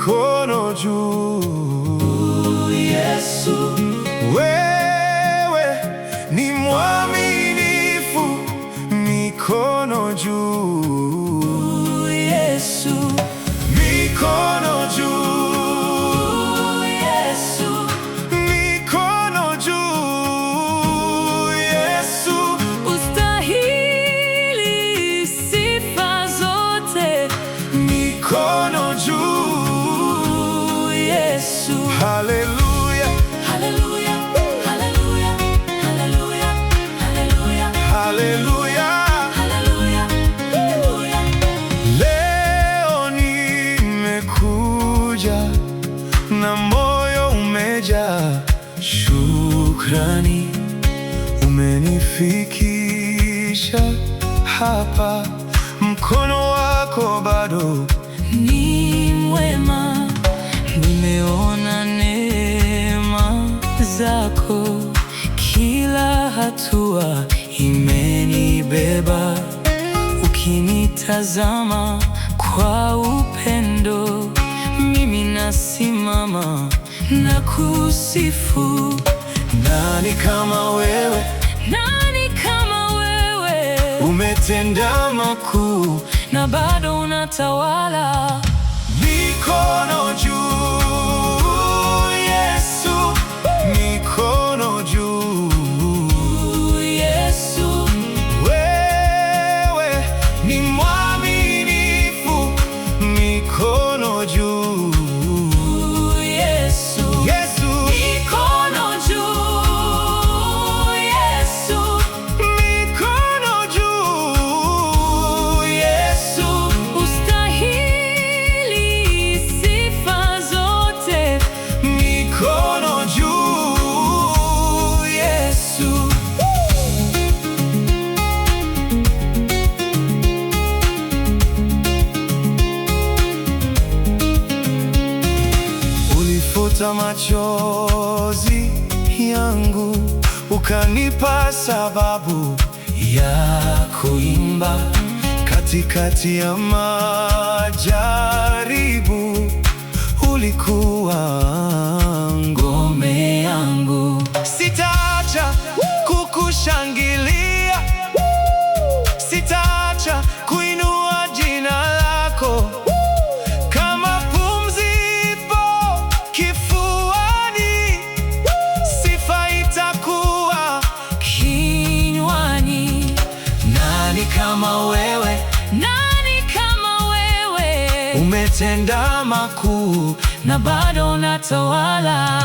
mikono juu. Yesu, wewe ni mwaminifu, mikono juu. Yesu, mikono juu. Yesu, mikono juu. Yesu, ustahili sifa zote. mikono juu. Yesu, Haleluya, haleluya, haleluya, haleluya, haleluya, haleluya. haleluya, haleluya. Leo nimekuja na moyo umejaa shukrani. Umenifikisha hapa, mkono wako bado Ni mwema, nimeona neema zako, kila hatua imenibeba, ukinitazama kwa upendo, mimi nasimama na kusifu. nani kama wewe, Nani kama wewe? umetenda makuu. Na bado unatawala. Mikono juu. Yesu, mikono juu. Yesu, Wewe ni mwaminifu, mikono juu. Yesu, Yesu, mikono juu. Yesu, mikono juu. Yesu, ustahili sifa zote. mikono juu. Yesu. Ulifuta machozi yangu, ukanipa sababu ya kuimba. Katikati ya majaribu, ulikuwa ngome yangu. Sitaacha kukushangilia, sitaacha kuinua jina lako. Kama pumzi ipo kifuani, sifa itakuwa Kinywani. nani kama wewe, Nani kama wewe? umetenda makuu. Na bado unatawala.